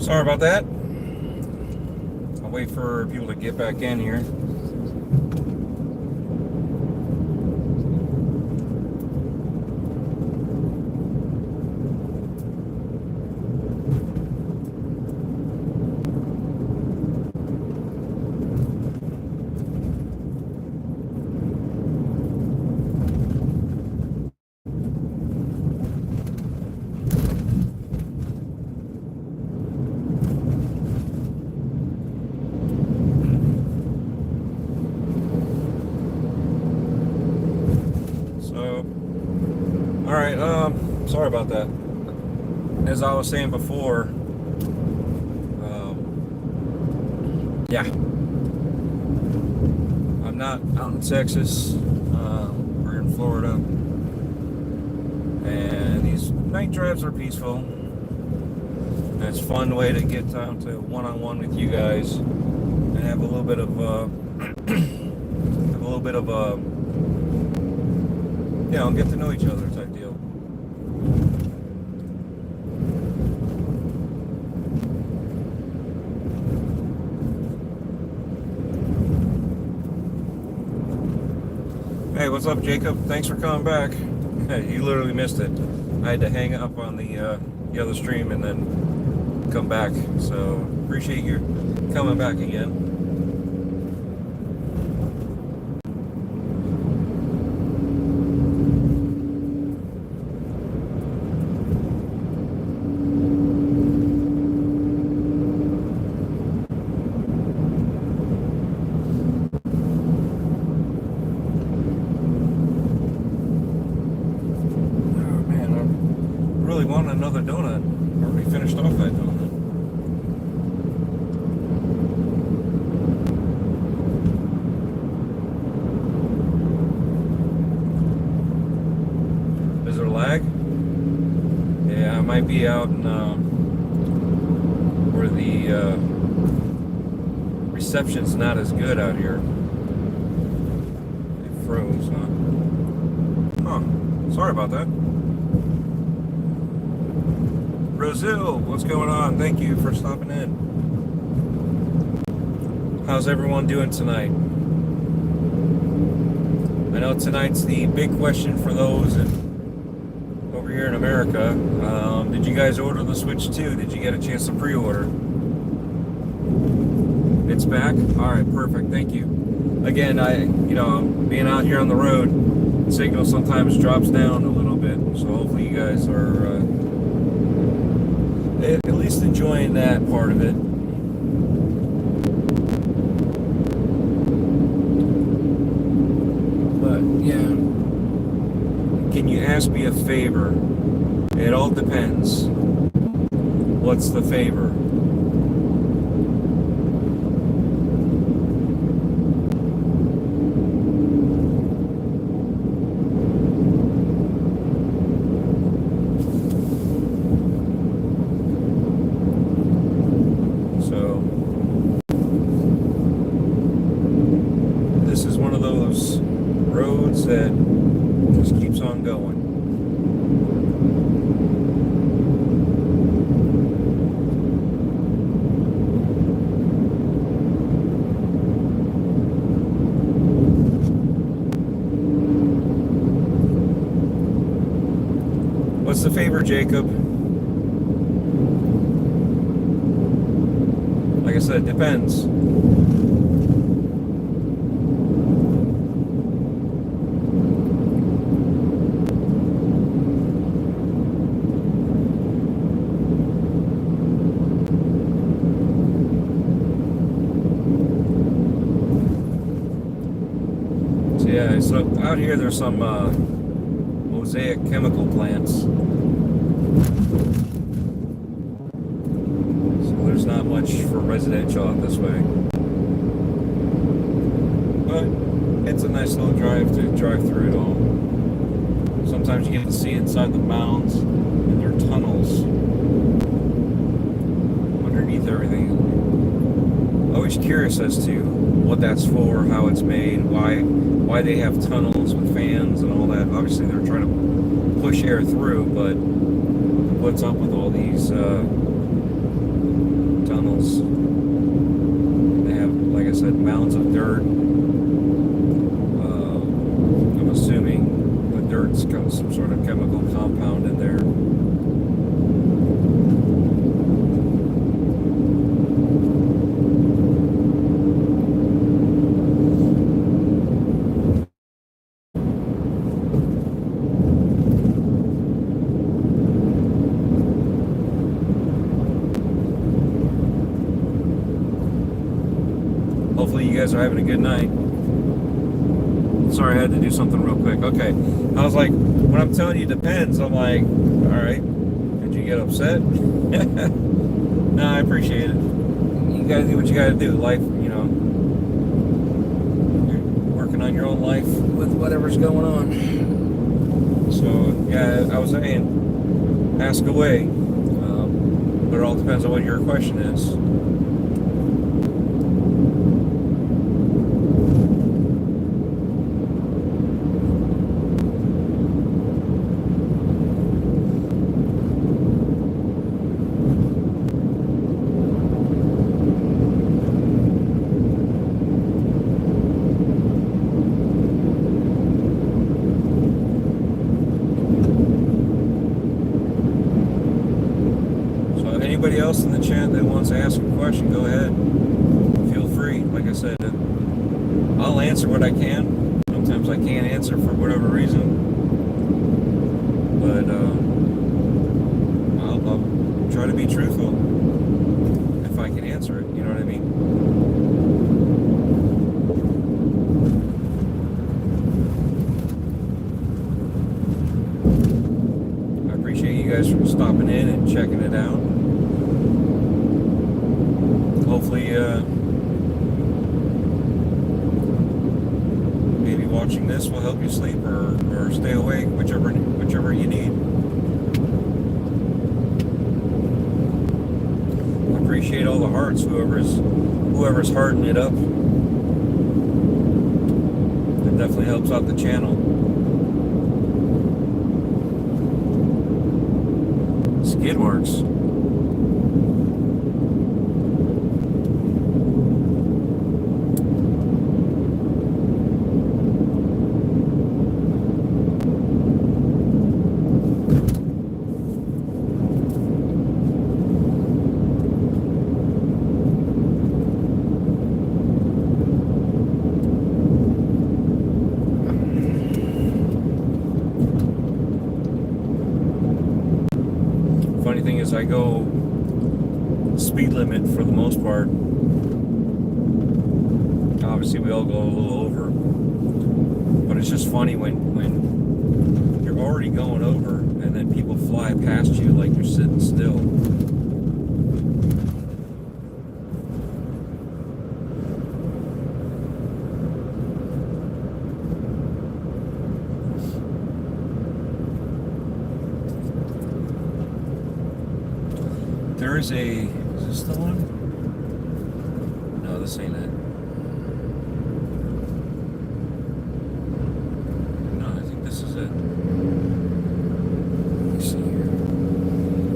Sorry about that. I'll wait for people to get back in here. Alright, sorry about that. As I was saying before, yeah, I'm not out in Texas, we're in Florida, and these night drives are peaceful, and it's a fun way to get down to one-on-one with you guys, and have a little bit of, you know, get to know each other type deal. Hey, what's up, Jacob? Thanks for coming back. You literally missed it. I had to hang up on the other stream and then come back. So appreciate you coming back again. Want another donut. Already finished off that donut. Is there lag? Yeah, I might be out in where the reception's not as good out here. It froze, huh? Huh. Sorry about that. Brazil, what's going on? Thank you for stopping in. How's everyone doing tonight? I know tonight's the big question for those over here in America. Did you guys order the Switch 2? Did you get a chance to pre-order? It's back? Alright, perfect. Thank you. Again, being out here on the road, the signal sometimes drops down a little bit. So hopefully you guys are at least enjoying that part of it. But yeah, can you ask me a favor? It all depends. What's the favor? That just keeps on going. What's the favor, Jacob? Like I said, it depends. Yeah, so out here there's some mosaic chemical plants. So there's not much for residential out this way. But it's a nice little drive to drive through it all. Sometimes you get to see inside the mounds and there are tunnels underneath everything. Always curious as to what that's for, how it's made, why they have tunnels with fans and all that. Obviously they're trying to push air through, but what's up with all these Hopefully you guys are having a good night. Sorry, I had to do something real quick. Okay. I was like, when I'm telling you depends, I'm like, all right. Did you get upset? No, I appreciate it. You gotta do what you gotta do. Life, you know, you're working on your own life with whatever's going on. So, yeah, I was saying, ask away. But it all depends on what your question is. Anybody else in the chat that wants to ask a question, go ahead. Feel free. Like I said, I'll answer what I can. Sometimes I can't answer for whatever reason. But I'll try to be truthful if I can answer it. You know what I mean? I appreciate you guys for stopping in and checking it out. Hopefully, maybe watching this will help you sleep or stay awake, whichever you need. I appreciate all the hearts, whoever's hearting it up. It definitely helps out the channel. Skid marks. Funny thing is, I go speed limit for the most part. Obviously, we all go a little over, but it's just funny when you're already going over and then people fly past you like you're sitting still. There is this the one? No, this ain't it. No, I think this is it. Let me see here.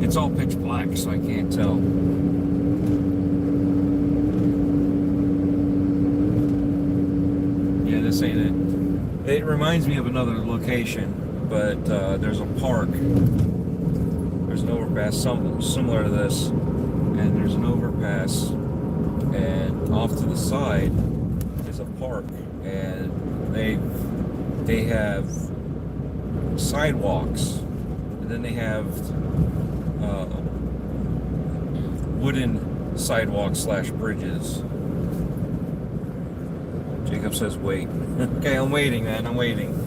It's all pitch black, so I can't tell. Yeah, this ain't it. It reminds me of another location, but there's a park. There's an overpass similar to this, and there's an overpass, and off to the side is a park, and they have sidewalks, and then they have wooden sidewalks / bridges. Jacob says wait. Okay, I'm waiting, man. I'm waiting.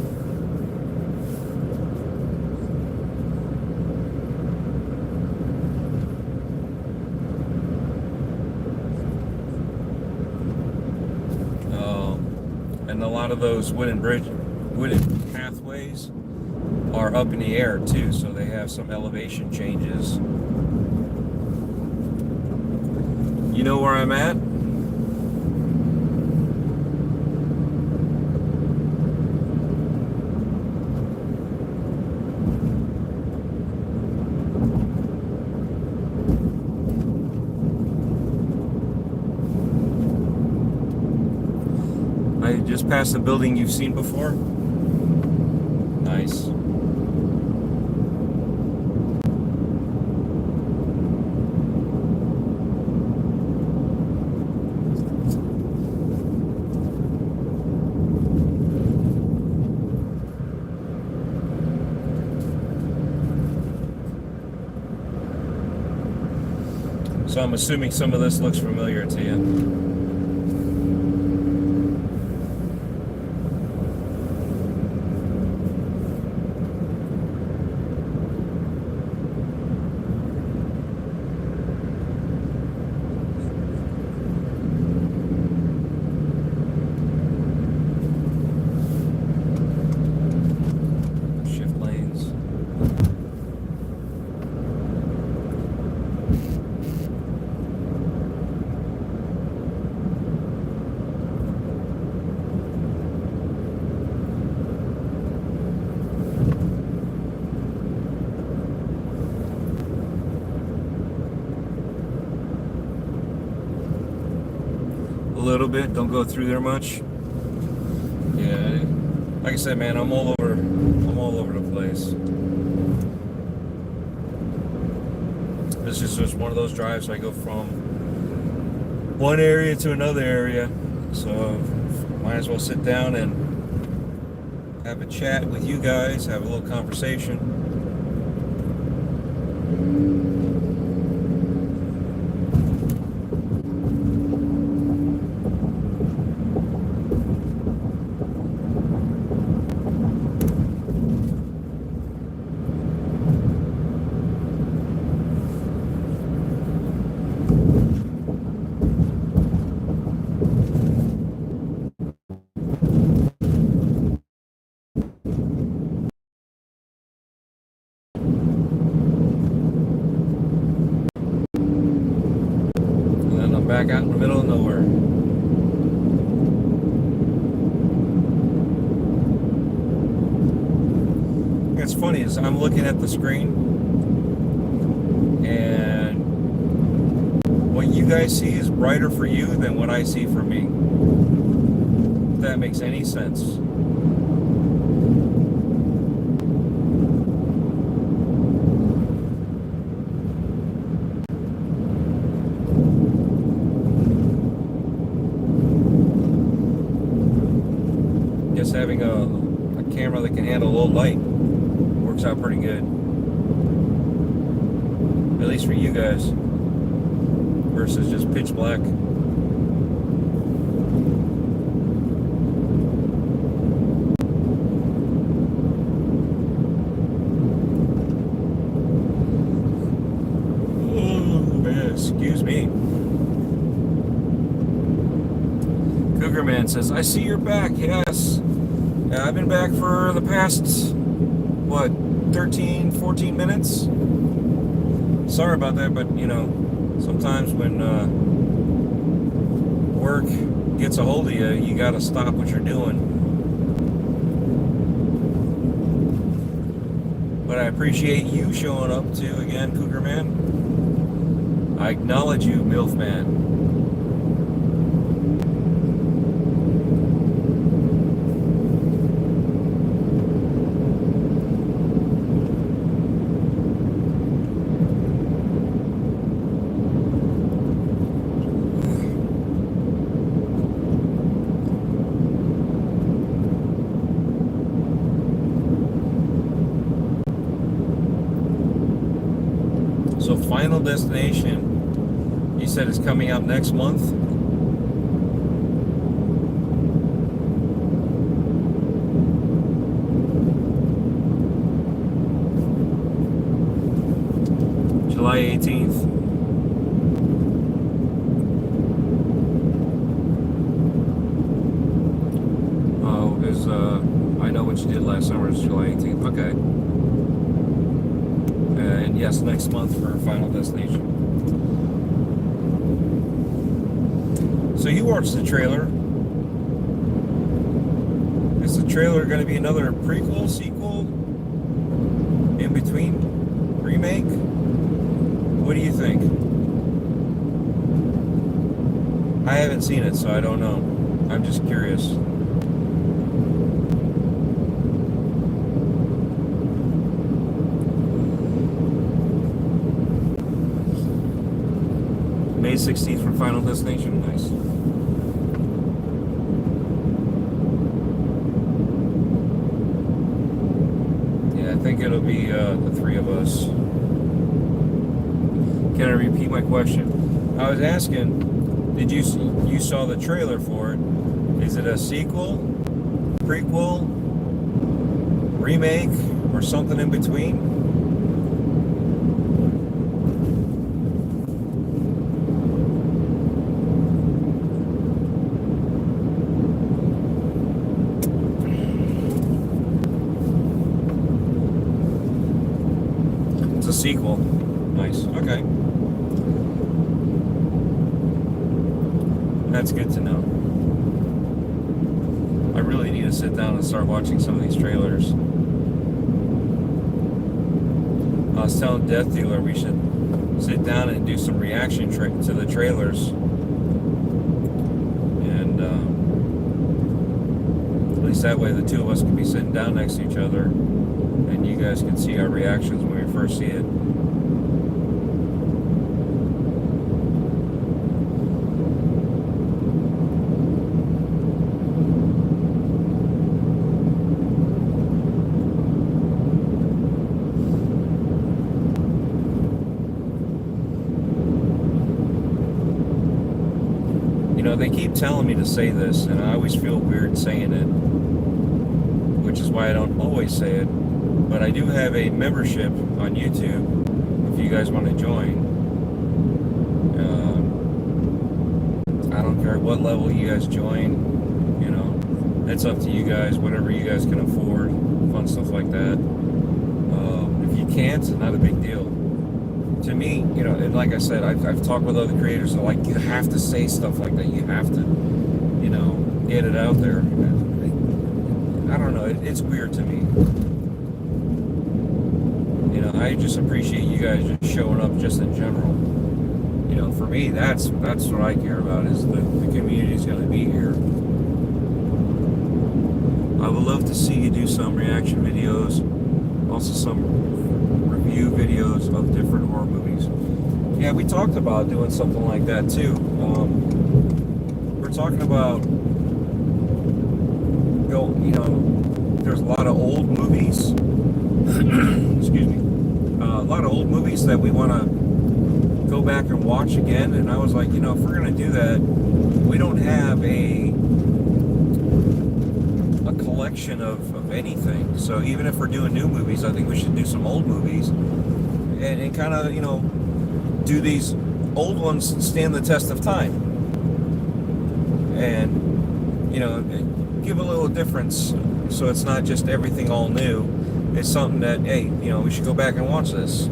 And a lot of those wooden pathways are up in the air too, so they have some elevation changes. You know where I'm at? I just passed the building you've seen before. Nice. So I'm assuming some of this looks familiar to you. little bit. Don't go through there much. Yeah, like I said, man, I'm all over the place. This is just one of those drives. I go from one area to another area, so might as well sit down and have a chat with you guys, have a little conversation. Back out in the middle of nowhere. It's funny is I'm looking at the screen and what you guys see is brighter for you than what I see for me. If that makes any sense. Having a camera that can handle low light works out pretty good, at least for you guys, versus just pitch black. Oh man, excuse me. Cougar Man says, I see you're back. Yes. Yeah, I've been back for the past, what, 13, 14 minutes? Sorry about that, but, you know, sometimes when work gets a hold of you, you gotta stop what you're doing. But I appreciate you showing up too, again, Cougar Man. I acknowledge you, MILF Man. So Final Destination, you said it's coming out next month? July 18th. Oh, is I know what you did last summer is July 18th. Okay. And yes, next month for Final Destination. So you watched the trailer. Is the trailer going to be another prequel, sequel, in between, remake? What do you think? I haven't seen it, so I don't know. I'm just curious. May 16th for Final Destination. Nice. Yeah, I think it'll be the three of us. Can I repeat my question? I was asking, did you saw the trailer for it? Is it a sequel, prequel, remake, or something in between? It's a sequel. Nice. Okay. That's good to know. I really need to sit down and start watching some of these trailers. I was telling Death Dealer we should sit down and do some reaction to the trailers. that way the two of us can be sitting down next to each other and you guys can see our reactions when we first see it. They keep telling me to say this, and I always feel weird saying it, which is why I don't always say it, but I do have a membership on YouTube if you guys want to join. I don't care what level you guys join, it's up to you guys, whatever you guys can afford, fun stuff like that. If you can't, not a big deal. To me, and like I said, I've talked with other creators that like, you have to say stuff like that. You have to, get it out there. I don't know. It's weird to me. I just appreciate you guys just showing up just in general. For me, that's what I care about, is the community is going to be here. I would love to see you do some reaction videos, also some review videos of different horror movies. Yeah, we talked about doing something like that too. We're talking about there's a lot of old movies excuse me, a lot of old movies that we want to go back and watch again, and I was like, if we're going to do that, we don't have a collection of anything. So even if we're doing new movies, I think we should do some old movies and kind of, do these old ones stand the test of time, and give a little difference, so it's not just everything all new. It's something that, hey, we should go back and watch this.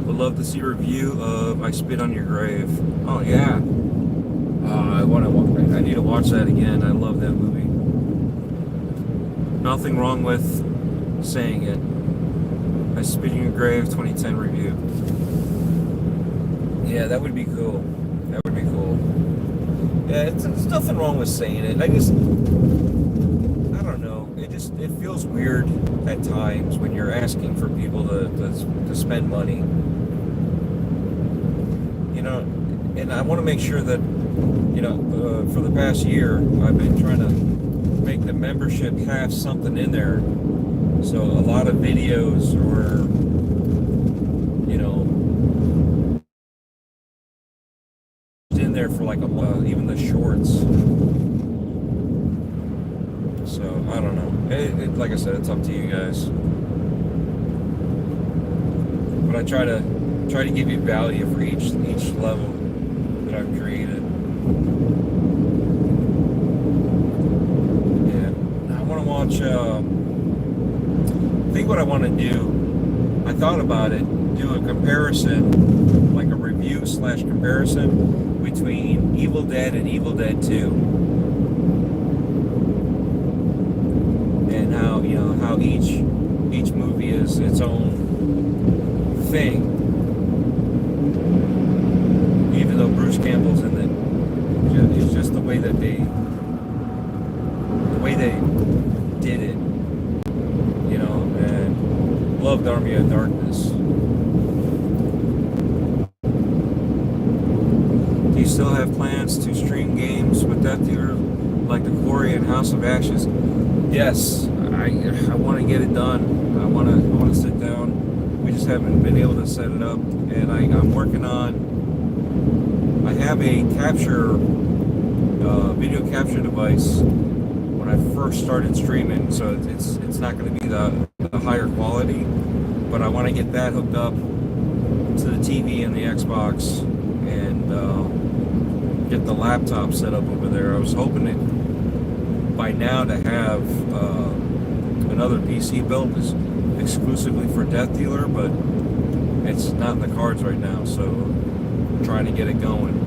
Would love to see a review of I Spit on Your Grave. Oh yeah, I need to watch that again. I love that movie. Nothing wrong with saying it. I Spit on Your Grave 2010 review. Yeah, that would be cool. That would be cool. Yeah, there's nothing wrong with saying it. I don't know. It feels weird at times when you're asking for people to spend money. And I want to make sure that, for the past year, I've been trying to make the membership have something in there. So a lot of videos or, in there for like even the shorts. So I don't know. Like I said, it's up to you guys. But I try to give you value for each level that I've created. And I want to watch. I think what I want to do, I thought about it, do a comparison, like a review / comparison between Evil Dead and Evil Dead 2. And how, how each movie is its own thing. Even though Bruce Campbell's in it, it's just the way that they did it, and loved Army of Darkness. Do you still have plans to stream games with Death Dealer like the Quarry and House of Ashes? Yes, I want to get it done. I want to sit down. We just haven't been able to set it up, and I'm working on. I have a video capture device when I first started streaming, so it's not going to be the higher quality, but I want to get that hooked up to the TV and the Xbox, and get the laptop set up over there. I was hoping by now to have another PC built exclusively for Death Dealer, but it's not in the cards right now, so I'm trying to get it going.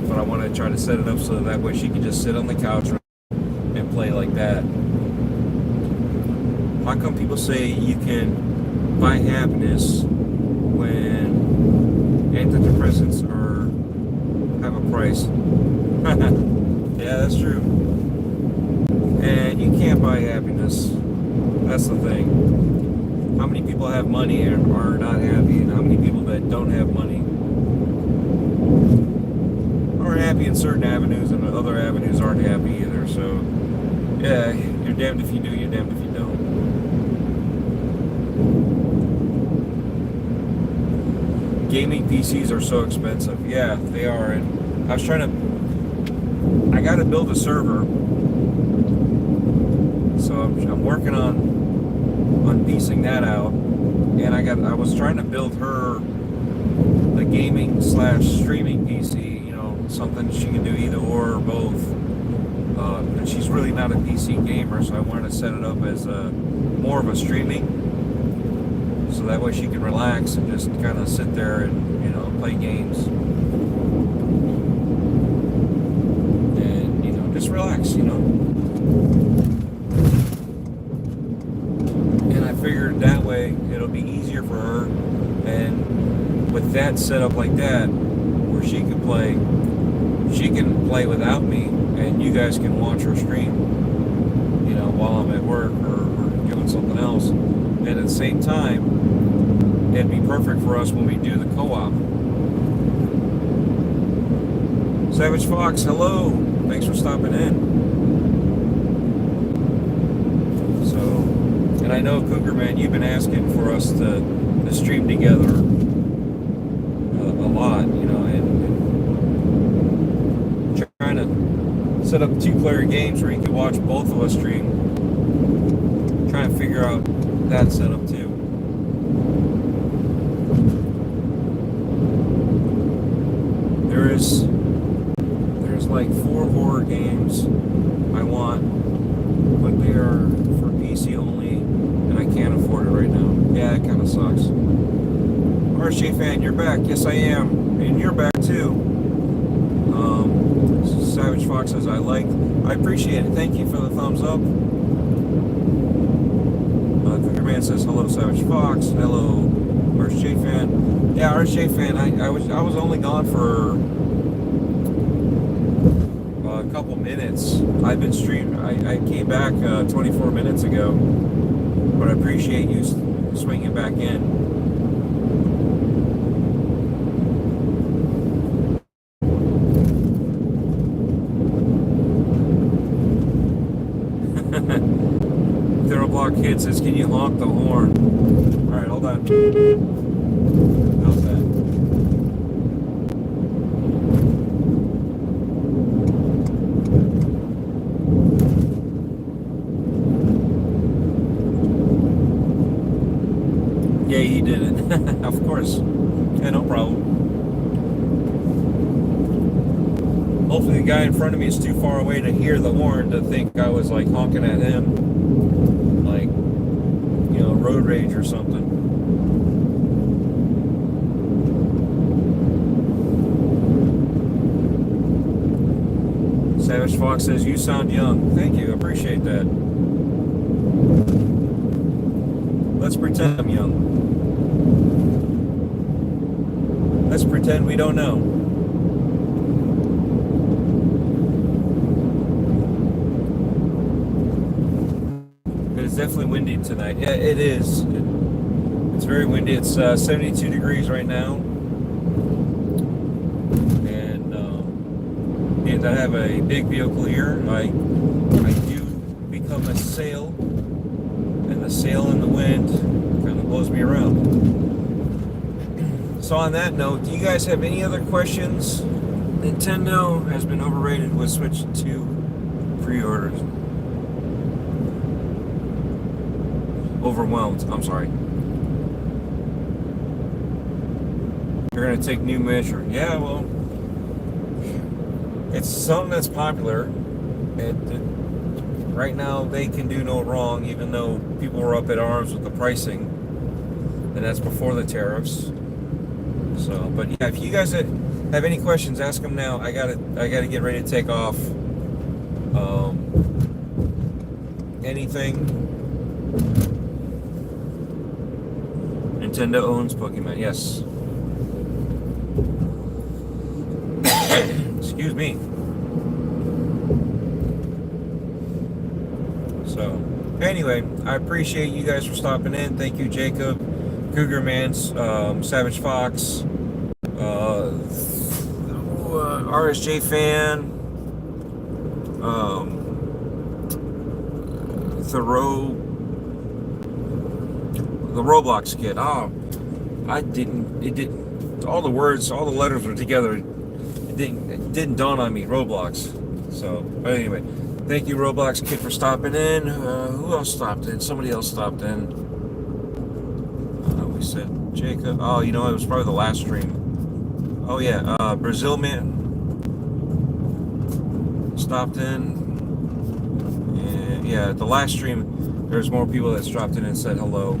But I want to try to set it up so that way she can just sit on the couch and play like that. How come people say you can buy happiness when antidepressants have a price? Yeah, that's true. And you can't buy happiness. That's the thing. How many people have money and are not happy, and how many people that don't have money are happy in certain avenues, and other avenues aren't happy either. So, yeah, you're damned if you do, you're damned if you don't. Gaming PCs are so expensive. Yeah, they are. And I was trying to. I got to build a server, so I'm working on piecing that out. And I was trying to build her the gaming / streaming PC. You know, something she can do either or both. And she's really not a PC gamer, so I wanted to set it up as more of a streaming. So that way she can relax and just kind of sit there and, you know, play games. And, you know, just relax, you know. And I figured that way it'll be easier for her. And with that set up like that, where she can play without me, and you guys can watch her stream, you know, while I'm at work or doing something else. And at the same time, it'd be perfect for us when we do the co-op. Savage Fox, hello. Thanks for stopping in. So, and I know Cougar Man, you've been asking for us to stream together a lot, you know, and trying to set up 2-player games where you can watch both of us stream. Trying to figure out that setup too. There's like 4 horror games I want, but they are for PC only, and I can't afford it right now. Yeah, it kind of sucks. RJ fan, you're back. Yes, I am, and you're back too. Savage Fox says I appreciate it. Thank you for the thumbs up. Cougar Man says hello, Savage Fox. Hello, RJ fan. Yeah, RJ fan. I was only gone for a couple minutes. I've been streaming. I came back 24 minutes ago, but I appreciate you swinging back in. Theroblock Kid says, "Can you honk the horn?" All right, hold on. How's that? Yeah, he did it. Of course. Yeah, no problem. Hopefully the guy in front of me is too far away to hear the horn to think I was like honking at him. Like, you know, road rage or something. Savage Fox says, "You sound young." Thank you, I appreciate that. Let's pretend I'm young. Let's pretend we don't know. It's definitely windy tonight. Yeah, it is. It's very windy. It's 72 degrees right now. And I have a big vehicle here. I do become a sail, and the sail in the wind kind of blows me around. So on that note, do you guys have any other questions? Nintendo has been overrated with Switch 2 pre-orders. Overwhelmed. I'm sorry. You're going to take new measure. Yeah, well, it's something that's popular. Right now, they can do no wrong, even though people were up at arms with the pricing. And that's before the tariffs. So, but yeah, if you guys have any questions, ask them now. I gotta get ready to take off. Anything. Nintendo owns Pokemon. Yes. Excuse me. Anyway, I appreciate you guys for stopping in. Thank you, Jacob, Cougar Man, Savage Fox, RSJ Fan, Thoreau, the Roblox kid. Oh, it didn't, all the words, all the letters were together. It didn't dawn on me, Roblox. So, but anyway, thank you, Roblox kid, for stopping in. Who else stopped in? Somebody else stopped in. We said Jacob. Oh, you know, it was probably the last stream. Oh yeah, Brazil Man stopped in. And yeah, the last stream, there's more people that stopped in and said hello.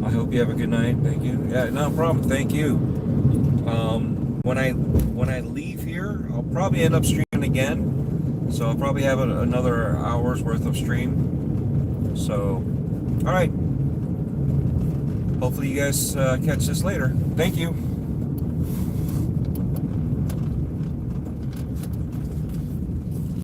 I hope you have a good night. Thank you. Yeah, no problem. Thank you. When I leave here, I'll probably end up streaming again. So I'll probably have another hour's worth of stream. So, all right. Hopefully you guys catch this later. Thank you.